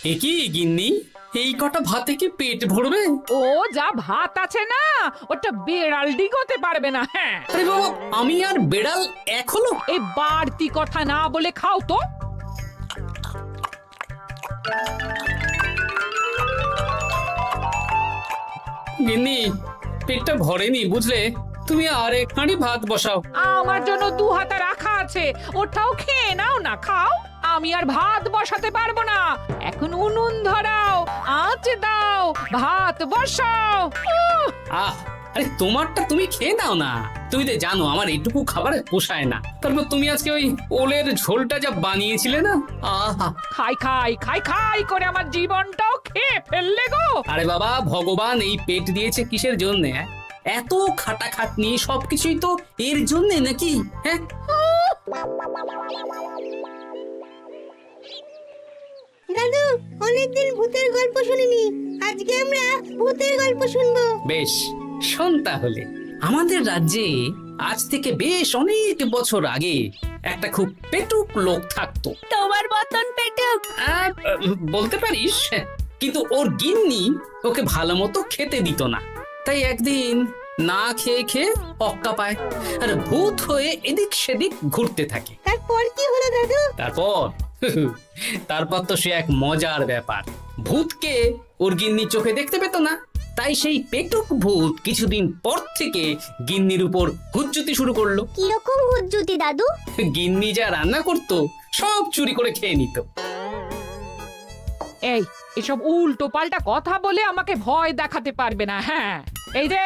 কি গিন্নি, এই কটা ভাতে কি পেট ভরবে? ও যা ভাত আছে না, ওটা বেড়াল ডিগোতে পারবে না। হ্যাঁ, আরে বাবা, আমি আর বেড়াল এক হলো? এই বাড়তি কথা না বলে খাও তো। গিন্নি, পেটটা ভরেনি বুঝলে, তুমি আরেক হাঁড়ি ভাত বসাও। আমার জন্য 2 হাতা রাখা আছে, ওটাও খেয়ে নাও না। খাও, আমি আর ভাত বসাতে পারবো না। এখন উনুন ধরাও, আঁচ দাও, ভাত বসাও। আহ, আরে তোমারটা তুমি খেয়ে নাও না। তুমি তো জানো আমার এইটুকু খাবার পোষায় না। তারপর তুমি আজকে ওই ওলের ঝোলটা যা বানিয়েছিলে না, আহা। খাই খাই খাই খাই করে আমার জীবনটাও খেয়ে ফেললে গো। আরে বাবা, ভগবান এই পেট দিয়েছে কিসের জন্য? এত খাটাখাটনি সবকিছুই তো এর জন্য নাকি? হ্যাঁ, দাদু, অনেকদিন ভূতের গল্প শুনিনি, আজকে আমরা ভূতের গল্প শুনবো। বেশ, শোন তাহলে। আমাদের রাজ্যে আজ থেকে বেশ অনেক বছর আগে একটা খুব পেটুক লোক থাকতো। তোমার মতন পেটুক? বলতে পারিস, কিন্তু ওর গিন্নি ওকে ভালো মতো খেতে দিত না। তাই একদিন না খেয়ে খেয়ে অক্কা পায় আর ভূত হয়ে এদিক সেদিক ঘুরতে থাকে। তারপর কি হলো দাদু? তারপর তো সে এক মজার ব্যাপার। ভূতকে ওর গিন্নি চোখে দেখতে পেত না, তাই সেই পেটুক ভূত কিছুদিন পর থেকে গিন্নির উপর হুজ্জুতি শুরু করলো। কিরকম হুজ্জুতি দাদু? গিন্নি যা রান্না করতো সব চুরি করে খেয়ে নিত। এই এসব উল্টো পাল্টা কথা বলে আমাকে ভয় দেখাতে পারবে না। হ্যাঁ, এই যে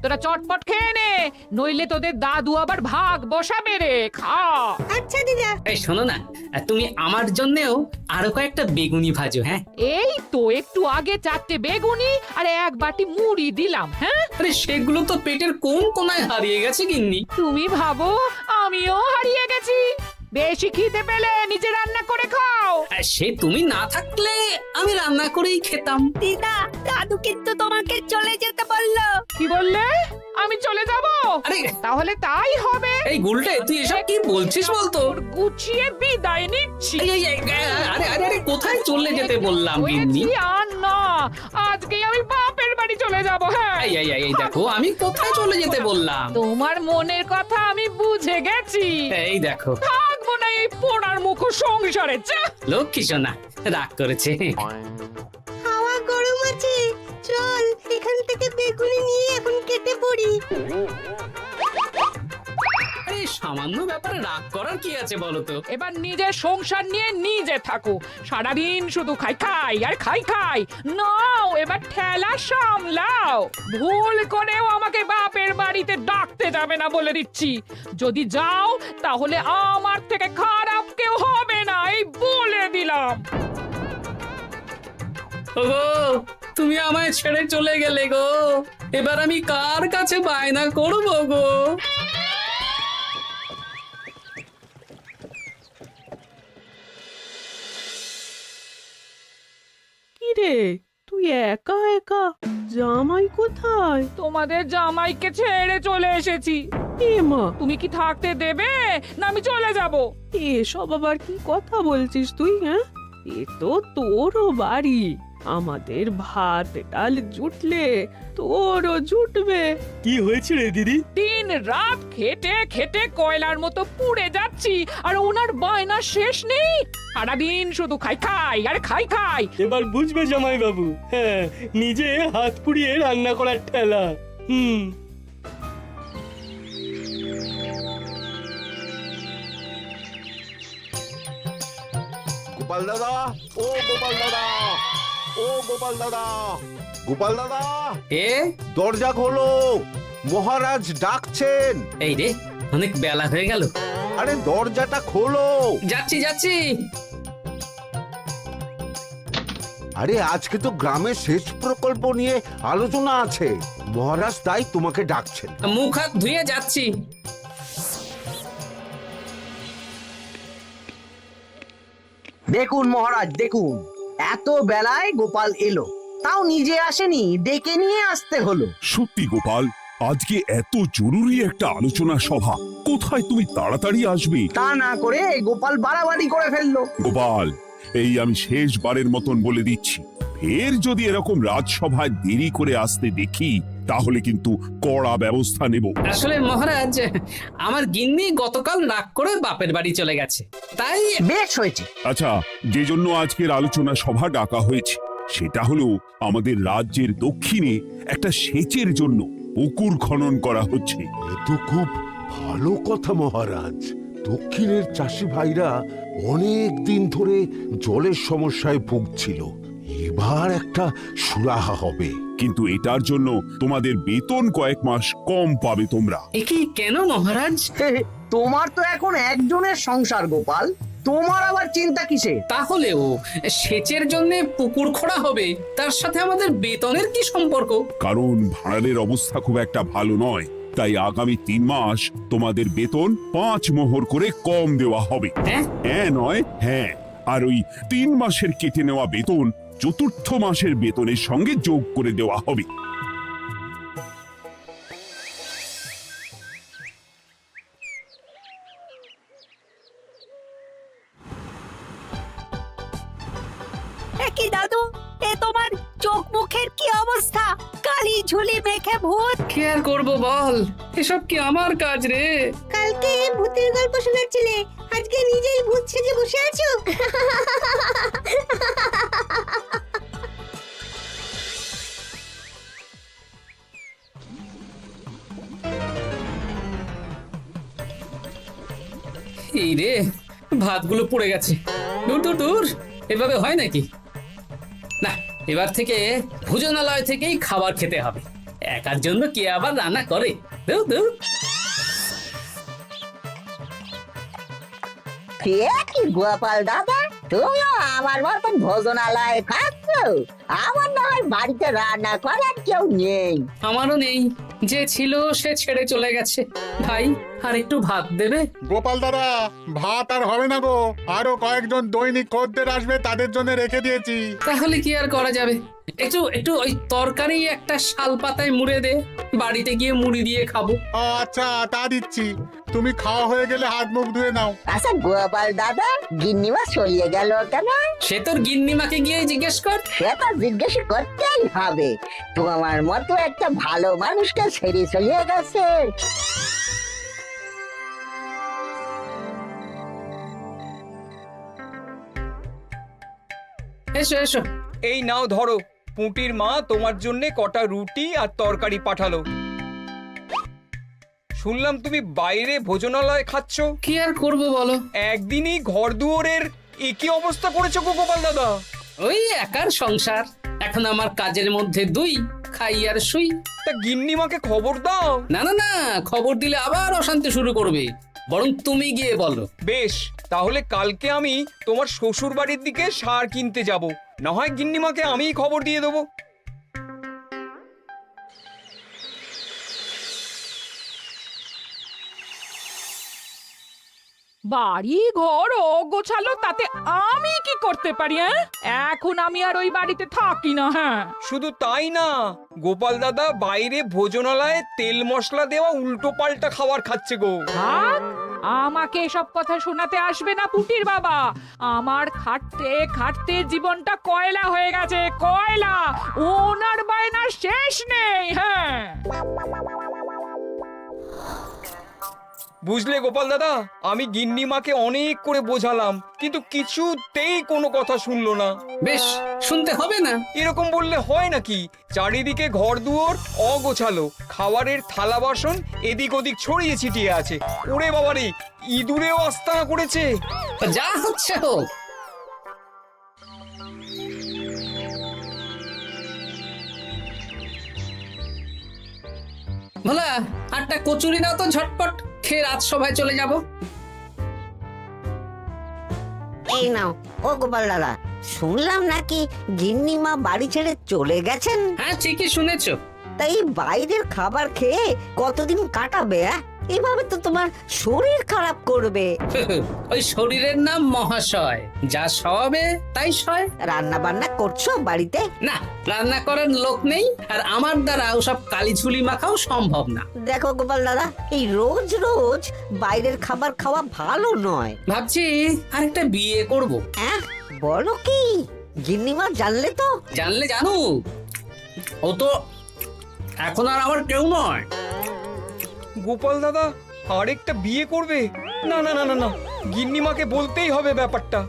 তোরা চটপট খেয়ে নে, নইলে তোদের দাদু আবার ভাগ বসাবে রে। খা। আচ্ছা দিদা। এই শোনো না, তুমি আমার জন্যেও আরো কয়েকটা বেগুনি ভাজো। হ্যাঁ, এই তো একটু আগে 4টে বেগুনি আর 1 বাটি মুড়ি দিলাম। হ্যাঁ, আরে সেগুলো তো পেটের কোন কোনায় হারিয়ে গেছে গিন্নি। তুমি ভাবো আমিও হারিয়ে গেছি? বেশি খিদে পেলে নিজে রান্না করে খাও। আর সে তুমি না থাকলে আমি রান্না করেই খেতাম। দিদা, দাদু কিন্তু তোমাকে চলে যেতে বললো। কি বললে? আমি চলে যাব? আরে তাহলে তাই হবে। এই গুলটে, তুই এসব কি বলছিস বলতো? গুছিয়ে বিদায় নিচ্ছি। আরে আরে আরে, কোথায় চলে যেতে বললাম গিন্নি? হয়েছি আর না, আজকেই আমি বাপের বাড়ি চলে যাব। হ্যাঁ, এই দেখো, আমি কোথায় চলে যেতে বললাম? তোমার মনের কথা আমি বুঝে গেছি। এই দেখো, থাকবো না এই পোড়ার মুখ সংসারে। যা। লক্ষ্মী সোনা রাগ করেছে। হাওয়া গরম আছে, চল এখান থেকে বেগুনি নিয়ে এখন কেটে পড়ি। এই সামান্য ব্যাপারে রাগ করার কি আছে বলো তো? এবার নিজের সংসার নিয়ে নিজে থাকো। সারাদিন শুধু খাই খাই আর খাই খাই। নাও এবার ঠেলা সামলাও। ভুল করেও আমাকে বাপের বাড়িতে ডাকতে যাবে না বলে দিচ্ছি। যদি যাও তাহলে আমার থেকে খারাপ কেউ হবে না, এই বলে দিলাম। ওগো, তুমি আমায় ছেড়ে চলে গেলে গো, এবার আমি কার কাছে বায়না করবো গো? কিরে, তুই একা একা? জামাই কোথায়? তোমাদের জামাইকে ছেড়ে চলে এসেছি। এ মা, তুমি কি থাকতে দেবে না আমি চলে যাব? এসব আবার কি কথা বলছিস তুই? হ্যাঁ, এ তো তোরও বাড়ি। আমাদের ভাত ডাল জুটলে তোরও জুটবে। কি হয়েছে রে দিদি? দিন রাত খেটে খেটে কয়লার মতো পুড়ে যাচ্ছি, আর ওনার বায়না শেষ নেই। সারাদিন শুধু খাই খাই আর খাই খাই। এবার বুঝবে জামাই বাবু। হ্যাঁ, নিজে হাত পুড়িয়ে রান্না করার ঠেলা। গোপাল দাদা, ও গোপাল দাদা, ও গোপাল দাদা, গোপাল দাদা, এ দরজা খোলো, মহারাজ ডাকছেন। এই রে, অনেক বেলা হয়ে গেল। আরে দরজাটা খোলো। যাচ্ছি যাচ্ছি। আরে আজকে তো গ্রামের সেচ প্রকল্প নিয়ে আলোচনা আছে, মহারাজ তাই তোমাকে ডাকছেন। মুখ হাত ধুয়ে যাচ্ছি। দেখুন মহারাজ, দেখুন এত বেলায় গোপাল এলো, তাও নিজে আসেনি, ডেকে নিয়ে আসতে হলো। সত্যি গোপাল, আজকে এত জরুরি একটা আলোচনা সভা, কোথায় তুমি তাড়াতাড়ি আসবে? তা না করে গোপাল বাড়াবাড়ি করে ফেললো। গোপাল, এই আমি শেষবারের মতন বলে দিচ্ছি, ফের যদি এরকম রাজসভায় দেরি করে আসতে দেখি তাহলে কিন্তু কড়া ব্যবস্থা নেব। আসলে মহারাজ, আমার গিন্নি গতকাল রাগ করে বাপের বাড়ি চলে গেছে, তাই বেশ হয়েছে। আচ্ছা, যে জন্য আজকের আলোচনা সভা ডাকা হয়েছে সেটা হলো আমাদের রাজ্যের দক্ষিণে একটা সেচের জন্য পুকুর খনন করা হচ্ছে। এ তো খুব ভালো কথা মহারাজ। দক্ষিণের চাষি ভাইরা অনেক দিন ধরে জলের সমস্যায় ভুগছিল, এবার একটা সুরাহা হবে। কিন্তু এটার জন্য তোমাদের বেতন কয়েক মাস কম পাবে তোমরা। এ কি কেন মহারাজ? তোমার তো এখন একজনের সংসার গোপাল, তোমার আবার চিন্তা কিসে? তাহলেও সেচের জন্য পুকুর খোঁড়া হবে, তার সাথে আমাদের বেতনের কি সম্পর্ক? কারণ ভাড়ারের অবস্থা খুব একটা ভালো নয়, তাই আগামী 3 মাস তোমাদের বেতন 5 মোহর করে কম দেওয়া হবে। হ্যাঁ? হ্যাঁ নয় হ্যাঁ। আর ওই 3 মাসের কেটে নেওয়া বেতন চতুর্থ মাসের বেতনের সঙ্গে যোগ করে দেওয়া হবে। কি দাদু, এ তোমার চোখ মুখের কি অবস্থা? কালি ঝুলি মেখে ভূত। কি আর করবো বল, এসব কি আমার কাজ রে? কালকে ভূতের গল্প শোনাচ্ছিলে, আজকে নিজেই ভূত সেজে বসে আছো। এই রে, ভাতগুলো পুড়ে গেছে। দূর দূর দূর, এভাবে হয় নাকি? না, এবার থেকে ভোজনালয় থেকেই খাবার খেতে হবে। একার জন্য কে আবার রান্না করে? দূর দূর। কি গোপাল দাদা, তুমিও আমার মতন ভোজনালয়ে খাচ্ছ? আমার না হয় বাড়িতে রান্না করার কেউ নেই। আমারও নেই, যে ছিল সে ছেড়ে চলে গেছে। ভাই, আর একটু ভাত দেবে? গোপাল দাদা, ভাত আর হবে না গো, আরো কয়েকজন দৈনিক খদ্দের আসবে, তাদের জন্য রেখে দিয়েছি। তাহলে কি আর করা যাবে? একটু একটু ওই তরকারি একটা শাল পাতায় মুড়ে দে, বাড়িতে গিয়ে মুড়ি দিয়ে খাবো। আচ্ছা, তা দিচ্ছি। তুমি খাওয়া হয়ে গেলে হাত মুখ ধুয়ে নাও। আচ্ছা গোপাল দাদা, গিন্নিমা চলিয়ে গেল কেন? সে তোর গিন্নিমাকে গিয়ে জিজ্ঞেস কর। সেটা জিজ্ঞেস করতেই হবে, তোমার মতো একটা ভালো মানুষকে ছেড়ে চলিয়ে গেছে। এসো এসো। এই নাও ধরো, পুঁটির মা তোমার জন্য কটা রুটি আর তরকারি পাঠালো। শুনলাম তুমি বাইরে ভোজনালয়ে খাচ্ছ। কি আর করবো বলো, একদিনই ঘর দুয়ারের একই অবস্থা করেছো গো গোপাল দাদা। ওই একার সংসার, এখন আমার কাজের মধ্যে দুই, খাই আর শুই। তা গিন্নিমাকে খবর দাও। না না না, খবর দিলে আবার অশান্তি শুরু করবে, বরং তুমি গিয়ে বলো। বেশ, তাহলে কালকে আমি তোমার শ্বশুর বাড়ির দিকে সার কিনতে যাব, না হয় গিন্নিমাকে আমিই খবর দিয়ে দেবো। বাড়ি ঘর গোছালো, তাতে আমি কি করতে পারি? এখন আমি আর ওই বাড়িতে থাকি না। হ্যাঁ, শুধু তাই না, গোপাল দাদা বাইরে ভোজনালয়ে তেল মশলা দেওয়া উল্টো পাল্টা খাবার খাচ্ছে গো। থাক, আমাকে এসব কথা শোনাতে আসবে না পুটির বাবা। আমার খাটতে খাটতে জীবনটা কয়লা হয়ে গেছে, কয়লা। ওনার বায়নার শেষ নেই। হ্যাঁ, বুঝলে গোপাল দাদা, আমি গিন্নিমাকে অনেক করে বোঝালাম, কিন্তু কিছুতেই কোনো কথা শুনলো না। বেশ, শুনতে হবে না। এরকম বললে হয় নাকি? চারিদিকে ঘর দুয়ার অগোছালো, খাবারের থালা বাসন এদিক ওদিক ছড়িয়ে ছিটিয়ে আছে। ওরে বাবারে, ইঁদুরেও আস্তানা করেছে। যা হচ্ছে হোক। ভোলা, আটটা কচুরি দাও তো ঝটপট, খেয়ে রাজসভায় চলে যাব। এই নাও। ও গোপাল দাদা, শুনলাম নাকি গিন্নিমা বাড়ি ছেড়ে চলে গেছেন? হ্যাঁ, ঠিকই শুনেছো। তাই বাইরের খাবার খেয়ে কতদিন কাটাবে? এভাবে তো তোমার শরীর খারাপ করবে। ওই শরীরের নাম মহাশয়, যা সবে তাই সয়। রান্না বান্না করছো বাড়িতে? না, রান্না করার লোক নেই, আর আমার দ্বারা ওসব কালি ঝুলি মাখাও সম্ভব না। দেখো গোপাল দাদা, এই রোজ রোজ বাইরের খাবার খাওয়া ভালো নয়। ভাবছি আরেকটা বিয়ে করব। হ্যাঁ, বলো কি গিন্নিমা জানলে তো? জানলে জানো, ও তো এখন আর আমার কেউ নয়। গোপাল দাদা আরেকটা বিয়ে করবে? না না না না না, গিন্নিমাকে বলতেই হবে ব্যাপারটা।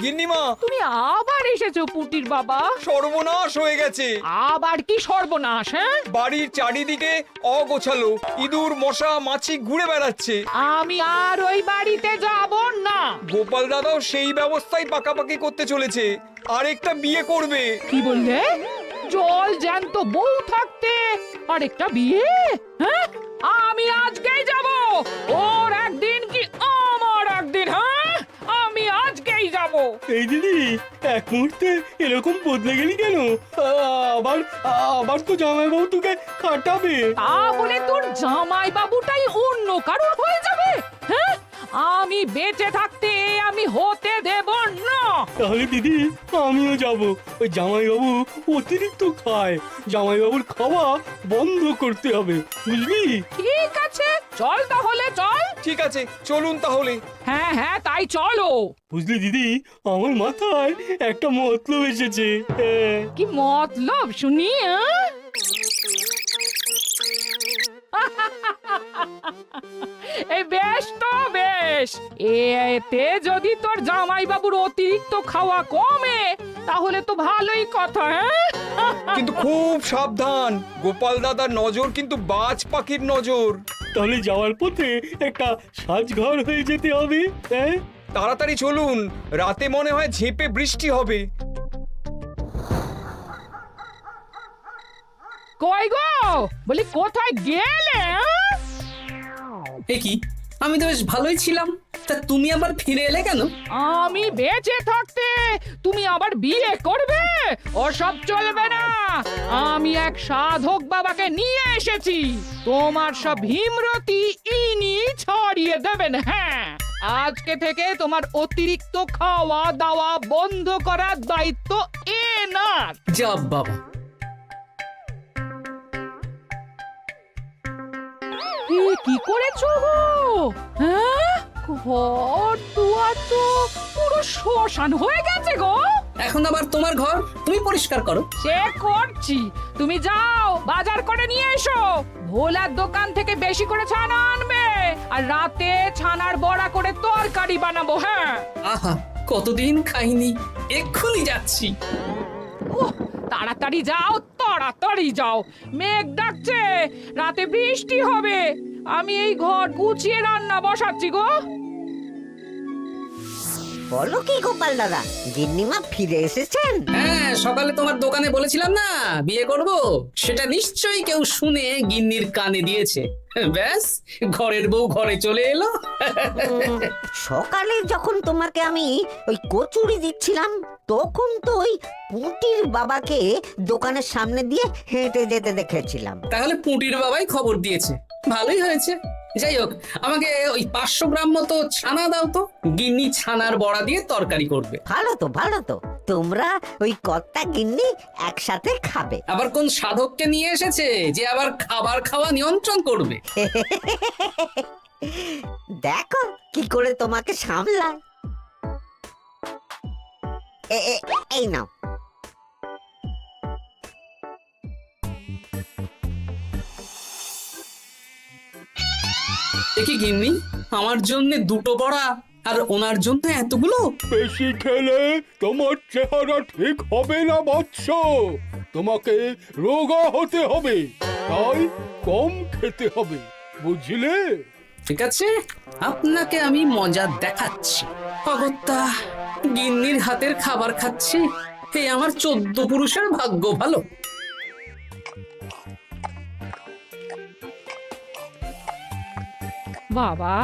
গিন্নিমা, তুমি আবার এসেছো পুটির বাবা। সর্বনাশ হয়ে গেছে। আবার কি সর্বনাশ? হ্যাঁ, বাড়ির চারিদিকে অগোছালো, ইঁদুর মশা মাছি ঘুরে বেড়াচ্ছে। আমি আর ওই বাড়িতে যাব না। গোপাল দাদাও সেই ব্যবস্থাই পাকাপাকি করতে চলেছে, আরেকটা বিয়ে করবে। কি বললে? জল জ্যান্ত বউ থাকতে আরেকটা বিয়ে? হ্যাঁ, আমি আজকেই যাব। ওর একদিন কি আমার একদিন? হ্যাঁ, আমি আজকেই যাব। এই দিদি, এক মুহূর্তে এরকম বদলে গেলি কেন? আবার আবার তো জামাইবাবু তোকে খাটাবে। তা বলে তোর জামাই বাবুটাই অন্য কারোর হয়ে যাবে? হ্যাঁ, আমি বেঁচে থাকতে আমি হতে দেব না। তাহলে দিদি আমিও যাব। ওই জামাইবাবু অতিরিক্ত খায়, জামাইবাবুর খাওয়া বন্ধ করতে হবে, বুঝলি? ঠিক আছে, চল তাহলে চল। ঠিক আছে, চলুন তাহলে। হ্যাঁ হ্যাঁ, তাই চলো। বুঝলি দিদি, আমার মাথায় একটা মতলব এসেছে। হ্যাঁ। কি মতলব শুনি? এই বেশ তো বেশ, এতে যদি তোর জামাই বাবুর অতিরিক্ত খাওয়া কমে তাহলে তো ভালোই কথা। হ্যাঁ, কিন্তু খুব সাবধান, গোপাল দাদার নজর কিন্তু বাজ পাখির নজর। তাহলে যাওয়ার পথে একটা সাজঘর হয়ে যেতে হবে। হ্যাঁ, তাড়াতাড়ি চলুন, রাতে মনে হয় ঝেঁপে বৃষ্টি হবে। কই গো, বলি কোথায় গেলে? এ কি, আমি তো বেশ ভালোই ছিলাম, তা তুমি আবার ফিরে এলে কেন? আমি বেঁচে থাকতে তুমি আবার বিয়ে করবে? ওসব চলবে না। আমি এক সাধক বাবাকে নিয়ে এসেছি, তোমার সব ভীমরতি ইনি ছড়িয়ে দেবেন। হ্যাঁ, আজকে থেকে তোমার অতিরিক্ত খাওয়া দাওয়া বন্ধ করার দায়িত্ব এনার। যা বাবা, কি করেছো গো? হ্যাঁ, ঘর দুয়ার তো পুরো শ্মশান হয়ে গেছে গো। এখন আবার তোমার ঘর তুমি পরিষ্কার করো। সে করছি, তুমি যাও বাজার করে নিয়ে এসো। ভোলার দোকান থেকে বেশি করে ছানা আনবে, আর রাতে ছানার বড়া করে তরকারি বানাবো। হ্যাঁ, আহা, কতদিন খাইনি, এক্ষুনি যাচ্ছি। উহ, তাড়াতাড়ি যাও, তাড়াতাড়ি যাও। মেঘ ডাকছে, রাতে বৃষ্টি হবে। আমি এই ঘর গুছিয়ে রান্না বসাচ্ছি গো। বলো কি গোপাল দাদা, গিন্নিমা ফিরে এসেছেন? হ্যাঁ, সকালে তোমার দোকানে বলেছিলাম না বিয়ে করব, সেটা নিশ্চয়ই কেউ শুনে গিন্নির কানে দিয়েছে। ব্যাস, ঘরের বউ ঘরে চলে এলো। সকালে যখন তোমাকে আমি ওই কচুরি দিচ্ছিলাম, তখন তো ওই পুঁটির বাবাকে দোকানের সামনে দিয়ে হেঁটে যেতে দেখেছিলাম। তাহলে পুঁটির বাবাই খবর দিয়েছে, ভালোই হয়েছে। যাই হোক, আমাকে ওই 500 গ্রাম মতো ছানা দাও তো, গিন্নি ছানার বড়া দিয়ে তরকারি করবে। ভালো তো, ভালো তো, তোমরা ওই কর্তা গিন্নি একসাথে খাবে। আবার কোন সাধককে নিয়ে এসেছে যে আবার খাবার খাওয়া নিয়ন্ত্রণ করবে? দেখো কি করে তোমাকে সামলায়। এই নাও। দেখি গিন্নি, আমার জন্য দুটো বড়া আর ওনার জন্য এতগুলো? বেশি খেলে তোমার চেহারা ঠিক হবে না বৎস, তোমাকে রোগা হতে হবে, তাই কম খেতে হবে, বুঝলে? ঠিক আছে, আপনাকে আমি মজা দেখাচ্ছি। অগত্যা গিন্নির হাতের খাবার খাচ্ছি, এই আমার 14 পুরুষের ভাগ্য ভালো। বাবা,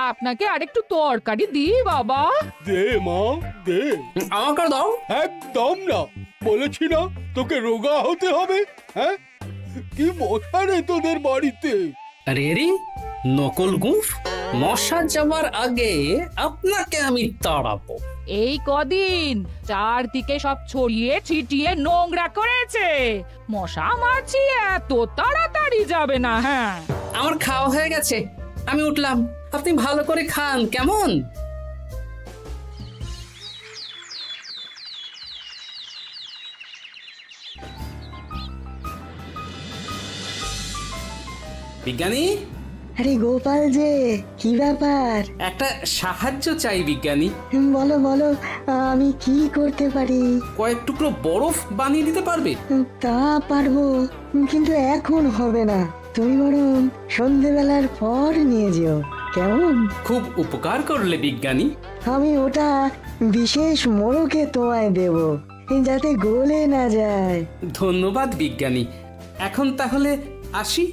আপনাকে আরেকটু তরকারি দিই বাবা? দে মা, দে। আমাকে দাও। একদম না, বলেছি না তোকে রোগা হতে হবে। হ্যাঁ, কি মশা রে তোদের বাড়িতে। আরে রে, নকল গুফ, মশা যাওয়ার আগে আপনাকে আমি তাড়াবো। এই কদিন চারদিকে সব ছড়িয়ে ছিটিয়ে নোংরা করেছে। মশা মাছি এত তাড়াতাড়ি যাবে না। হ্যাঁ, আমার খাওয়া হয়ে গেছে, আমি উঠলাম। আপনি ভালো করে খান কেমন? বিজ্ঞানী, আরে গোপাল যে, কি ব্যাপার? একটা সাহায্য চাই বিজ্ঞানী। বলো বলো, আমি কি করতে পারি? কয়েক টুকরো বরফ বানিয়ে দিতে পারবে? তা পারবো, কিন্তু এখন হবে না। তুমি বরং সন্ধেবেলার পর নিয়ে যেও, কেমন? খুব উপকার করলে বিজ্ঞানী। আমি ওটা বিশেষ মোড়কে তোমায় দেব, যাতে গলে না যায়। ধন্যবাদ বিজ্ঞানী, এখন তাহলে আসি।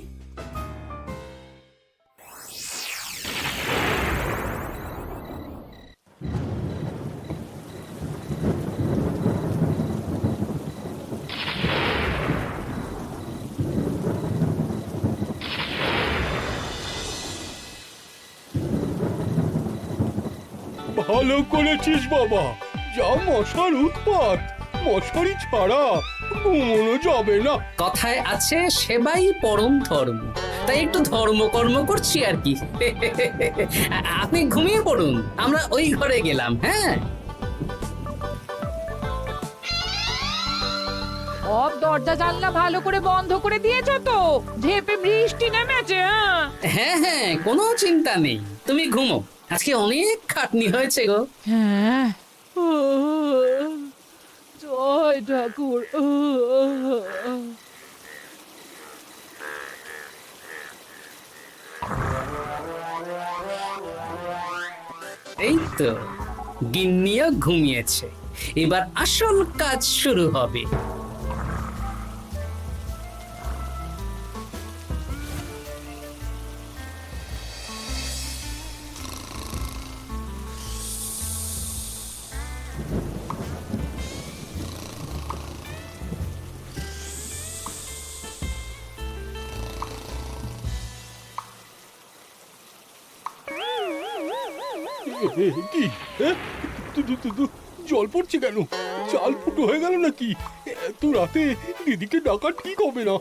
ভালো করেছিস বাবা, যা মশার উৎপাত, মশারি ছাড়া ঘুমোনো যাবে না। কথায় আছে সেবাই পরম ধর্ম, তাই একটু ধর্মকর্ম করছি আর কি। আপনি ঘুমিয়ে পড়ুন, আমরা ওই ঘরে গেলাম। হ্যাঁ, সব দরজা জানলা ভালো করে বন্ধ করে দিয়েছো তো? ঝেপে বৃষ্টি নেমেছে। হ্যাঁ হ্যাঁ, কোনো চিন্তা নেই, তুমি ঘুমো। আজকে অনেক খাটনি হয়েছে গো। হ্যাঁ, জয় ঠাকুর। এই তো গিন্নিও ঘুমিয়েছে, এবার আসল কাজ শুরু হবে। কি জল পড়ছে কেন? চাল ফুটো হয়ে গেল নাকি? এত রাতে দিদিকে ডাকা ঠিক হবে না।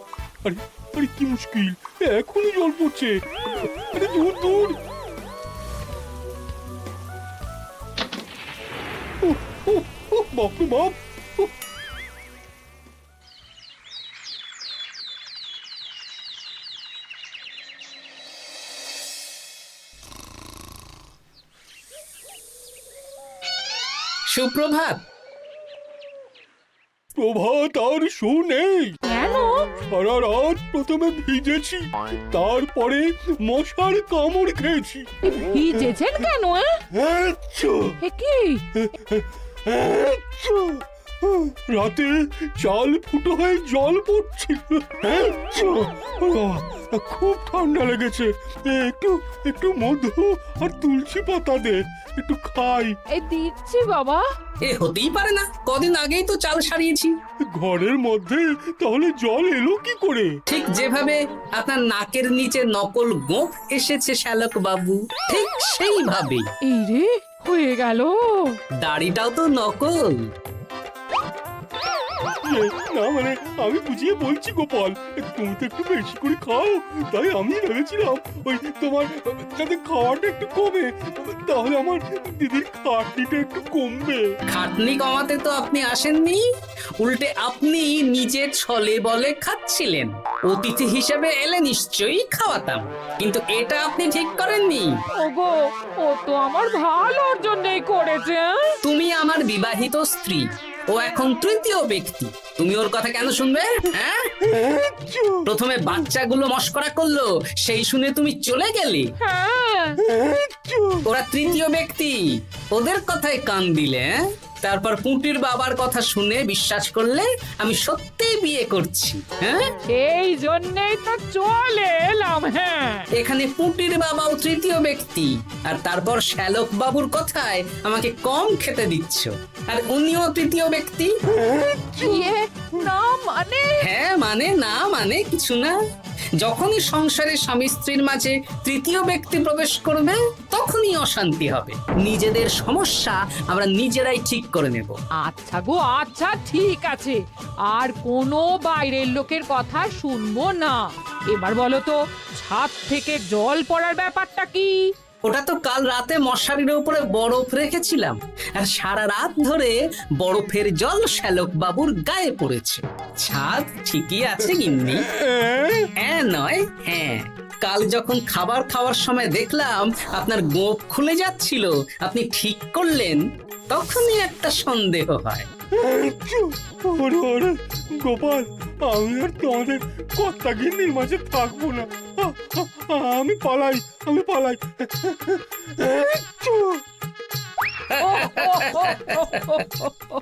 আরে আরে কি মুশকিল, এখনই জল পড়ছে। আরে দূর দূর। বাপরে বাপ। সুপ্রভাত। প্রভাত আর শু নেই। কেন? সারা রাত প্রথমে ভিজেছি, তারপরে মশার কামড় খেয়েছি। ভিজেছেন কেন? আচ্ছা, কি আচ্ছা। রাতে চাল ফুটো হয়ে জল পড়ছিল। আচ্ছা, খুব ঠান্ডা লেগেছে। একটু একটু মধু আর তুলসী পাতা দে, একটু খাই। এই দিচ্ছি বাবা। এ হতেই পারে না, কদিন আগেই তো চাল সারিয়েছি। ঘরের মধ্যে তাহলে জল এলো কি করে? ঠিক যেভাবে আপনার নাকের নিচে নকল গোঁফ এসেছে শ্যালক বাবু, ঠিক সেইভাবেই। এই রে, হয়ে গেল। দাড়িটাও তো নকল। না মানে আমি বুঝিয়ে বলছি গোপাল, তুমি তো একটু বেশি করে খাও, তাই আমি ভেবেছিলাম ওই তোমার যাতে খাওয়াটা একটু কমে, তাহলে আমার দিদির খাটনিটা একটু কমবে। খাটনি কমাতে তো আপনি আসেননি, উল্টে আপনি নিজে ছলে বলে খাচ্ছিলেন। অতিথি হিসেবে এলে নিশ্চয়ই খাওয়াতাম, কিন্তু এটা আপনি ঠিক করেননি। ওগো, ও তো আমার ভালোর জন্যই করেছে। তুমি আমার বিবাহিত স্ত্রী, ও এখন তৃতীয় ব্যক্তি, তুমি ওর কথা কেন শুনবে? হ্যাঁ, প্রথমে বাচ্চাগুলো মস্করা করলো, সেই শুনে তুমি চলে গেলে। হ্যাঁ, ওরা তৃতীয় ব্যক্তি, ওদের কথায় কান দিলে। তারপর পুঁটির বাবার কথা শুনে বিশ্বাস করলে আমি সত্যিই বিয়ে করছি। হ্যাঁ, এই জন্যই তো চলে এলাম। হ্যাঁ, এখানে পুঁটির বাবাও তৃতীয় ব্যক্তি, আর তারপর শ্যালক বাবুর কথায় আমাকে কম খেতে দিচ্ছ, আর উনিও তৃতীয় ব্যক্তি। ইয়ে, না মানে? হ্যাঁ মানে, না মানে কিছু না। যখনই সংসারে স্বামী স্ত্রীর মাঝে তৃতীয় ব্যক্তি প্রবেশ করবে তখনই অশান্তি হবে। নিজেদের সমস্যা আমরা নিজেরাই ঠিক করে নেব। আচ্ছা গো আচ্ছা, ঠিক আছে, আর কোনো বাইরের লোকের কথা শুনবো না। এবার বলো তো, ছাদ থেকে জল পড়ার ব্যাপারটা কি? ওটা তো কাল রাতে মশারির উপরে বরফ রেখেছিলাম, আর সারা রাত ধরে বরফের জল শ্যালক বাবুর গায়ে পড়েছে। ছাদ ঠিকই আছে গিন্নি। হ্যাঁ নয় হ্যাঁ, কাল যখন খাবার খাওয়ার সময় দেখলাম আপনার গোঁফ খুলে যাচ্ছিল, আপনি ঠিক করলেন, তখনই একটা সন্দেহ হয়। ওরে ওরে গোপাল, আমি আর তোমাদের কর্তা গিন্নির মাঝে থাকবো না। আমি পালাই, আমি পালাই। ও, ও, ও, ও, ও, ও, ও।